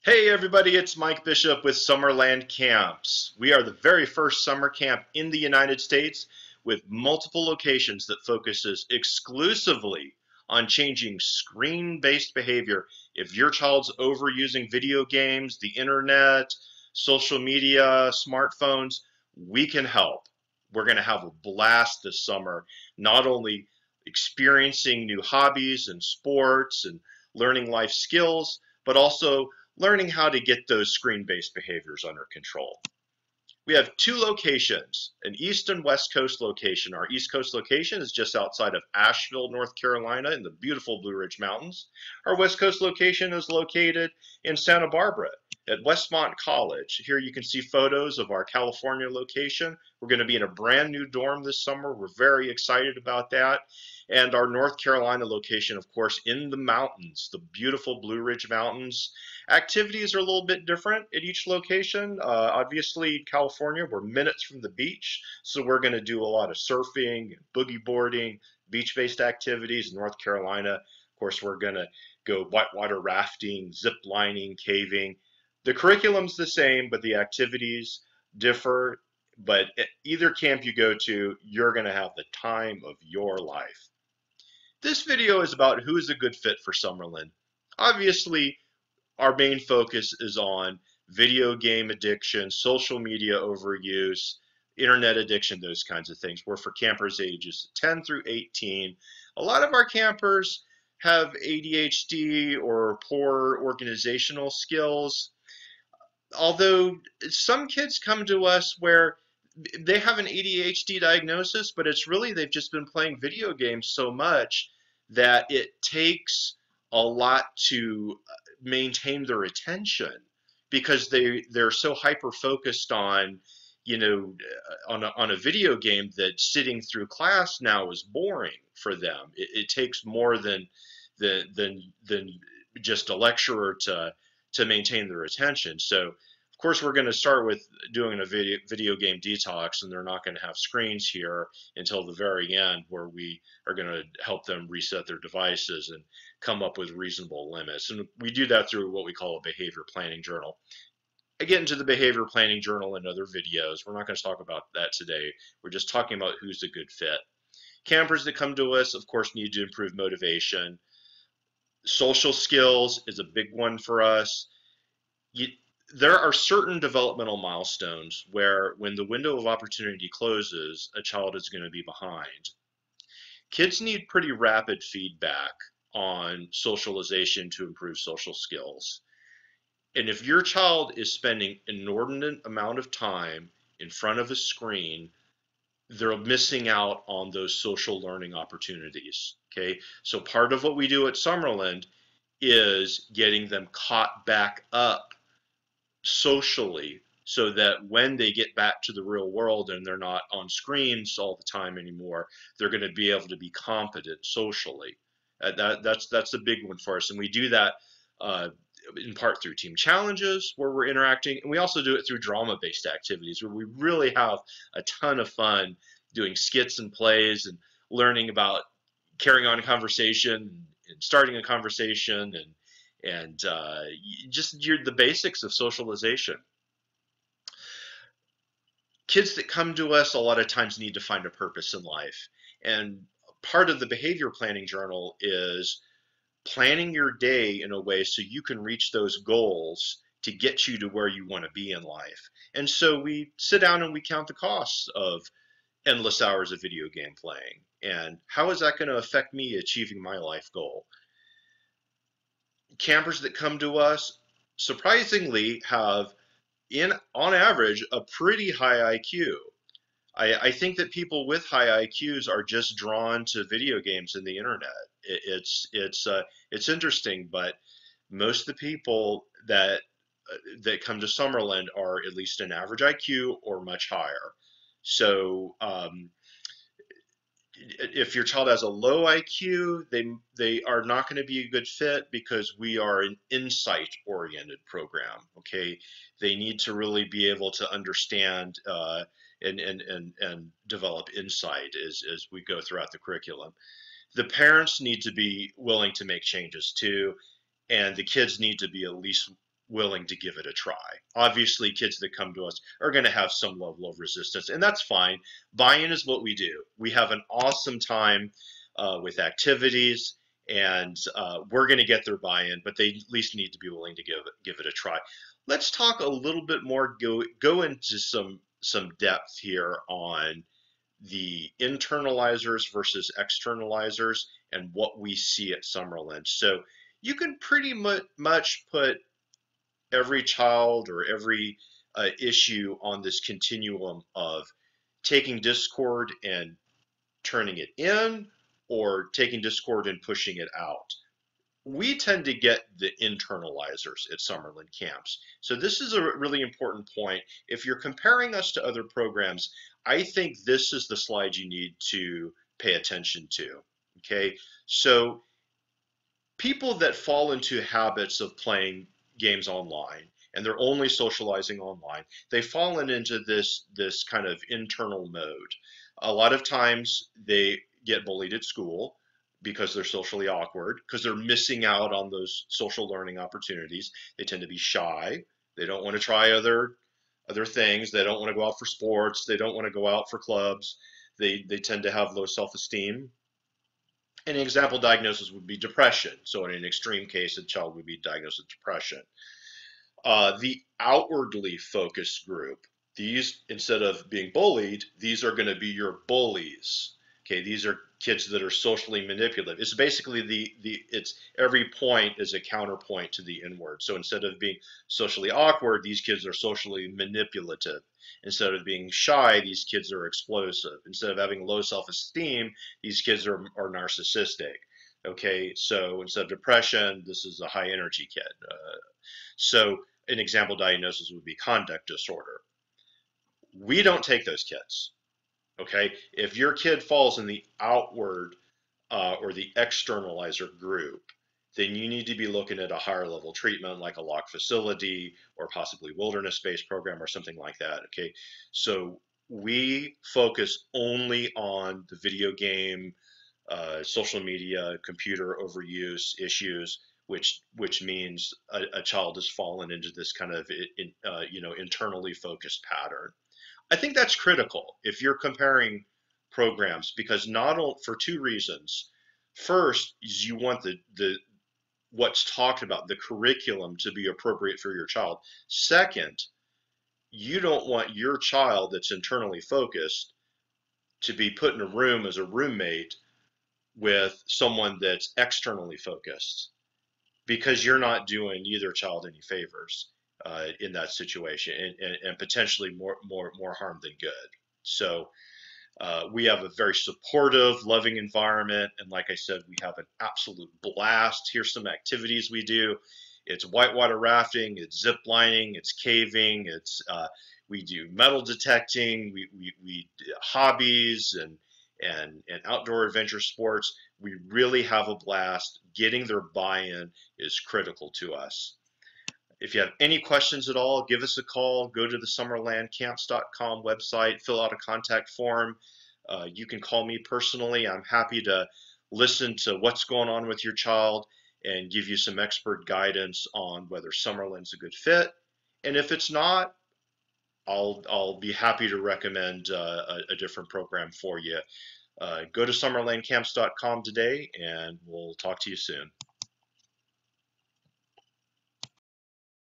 Hey everybody, it's Mike Bishop with Summerland Camps. We are the very first summer camp in the United States with multiple locations that focuses exclusively on changing screen-based behavior. If your child's overusing video games, the internet, social media, smartphones, we can help. We're going to have a blast this summer, not only experiencing new hobbies and sports and learning life skills, but also learning how to get those screen-based behaviors under control. We have two locations, an East and West Coast location. Our East Coast location is just outside of Asheville, North Carolina in the beautiful Blue Ridge Mountains. Our West Coast location is located in Santa Barbara at Westmont College. Here you can see photos of our California location. We're going to be in a brand new dorm this summer. We're very excited about that. And our North Carolina location, of course, in the mountains, the beautiful Blue Ridge Mountains. Activities are a little bit different at each location. Obviously, California, we're minutes from the beach, so we're going to do a lot of surfing, boogie boarding, beach-based activities. North Carolina, of course, we're going to go whitewater rafting, zip lining, caving. The curriculum's the same, but the activities differ. But at either camp you go to, you're going to have the time of your life. This video is about who is a good fit for Summerland. Obviously, our main focus is on video game addiction, social media overuse, internet addiction, those kinds of things. We're for campers ages 10 through 18. A lot of our campers have ADHD or poor organizational skills. Although some kids come to us where they have an ADHD diagnosis, but it's really they've just been playing video games so much that it takes a lot to maintain their attention because they're so hyper focused on on a video game that sitting through class now is boring for them. It takes more than just a lecturer to maintain their attention. So of course we're going to start with doing a video game detox, and they're not going to have screens here until the very end, where we are going to help them reset their devices and come up with reasonable limits. And we do that through what we call a behavior planning journal. I get into the behavior planning journal in other videos. We're not going to talk about that today. We're just talking about who's a good fit. Campers that come to us, of course, need to improve motivation. Social skills is a big one for us. There are certain developmental milestones where when the window of opportunity closes, a child is going to be behind. Kids need pretty rapid feedback on socialization to improve social skills. And if your child is spending an inordinate amount of time in front of a screen, they're missing out on those social learning opportunities. Okay, so part of what we do at Summerland is getting them caught back up socially, so that when they get back to the real world and they're not on screens all the time anymore, they're going to be able to be competent socially. That's a big one for us, and we do that in part through team challenges where we're interacting, and we also do it through drama-based activities where we really have a ton of fun doing skits and plays and learning about carrying on a conversation and starting a conversation and just the basics of socialization. Kids that come to us a lot of times need to find a purpose in life, and part of the behavior planning journal is planning your day in a way so you can reach those goals to get you to where you want to be in life. And so we sit down and we count the costs of endless hours of video game playing, and how is that going to affect me achieving my life goal. Campers that come to us surprisingly have, on average, a pretty high IQ. I think that people with high IQs are just drawn to video games and the internet. It's interesting, but most of the people that come to Summerland are at least an average IQ or much higher. So if your child has a low IQ, they are not going to be a good fit because we are an insight-oriented program. Okay, they need to really be able to understand and develop insight as we go throughout the curriculum. The parents need to be willing to make changes too, and the kids need to be at least willing to give it a try. Obviously, kids that come to us are going to have some level of resistance, and that's fine. Buy-in is what we do. We have an awesome time with activities, and we're going to get their buy-in, but they at least need to be willing to give it a try. Let's talk a little bit more, go into some depth here on the internalizers versus externalizers and what we see at Summerland. So you can pretty much put every child or every issue on this continuum of taking discord and turning it in, or taking discord and pushing it out. We tend to get the internalizers at Summerland camps. So this is a really important point. If you're comparing us to other programs, I think this is the slide you need to pay attention to. Okay, so people that fall into habits of playing games online and they're only socializing online, they've fallen into this kind of internal mode. A lot of times they get bullied at school because they're socially awkward, because they're missing out on those social learning opportunities. They tend to be shy. They don't want to try other things. They don't want to go out for sports. They don't want to go out for clubs. They tend to have low self-esteem. An example diagnosis would be depression. So in an extreme case, a child would be diagnosed with depression. The outwardly focused group, these, instead of being bullied, these are going to be your bullies. Okay, these are kids that are socially manipulative. It's basically it's every point is a counterpoint to the inward. So instead of being socially awkward, these kids are socially manipulative. Instead of being shy, these kids are explosive. Instead of having low self-esteem, these kids are narcissistic. Okay, so instead of depression, this is a high energy kid. So an example diagnosis would be conduct disorder. We don't take those kids. Okay, if your kid falls in the outward or the externalizer group, then you need to be looking at a higher level treatment like a locked facility or possibly wilderness-based program or something like that. Okay, so we focus only on the video game, social media, computer overuse issues, which means a child has fallen into this kind of internally focused pattern. I think that's critical if you're comparing programs, because not only for two reasons. First is you want the what's talked about, the curriculum, to be appropriate for your child. Second, you don't want your child that's internally focused to be put in a room as a roommate with someone that's externally focused, because you're not doing either child any favors in that situation, and potentially more harm than good. So we have a very supportive, loving environment, and like I said, we have an absolute blast. Here's some activities we do. It's whitewater rafting, it's zip lining, it's caving, it's we do metal detecting, we hobbies and outdoor adventure sports. We really have a blast. Getting their buy-in is critical to us. If you have any questions at all, give us a call. Go to the summerlandcamps.com website, fill out a contact form. You can call me personally. I'm happy to listen to what's going on with your child and give you some expert guidance on whether Summerland's a good fit. And if it's not, I'll be happy to recommend a different program for you. Go to summerlandcamps.com today, and we'll talk to you soon.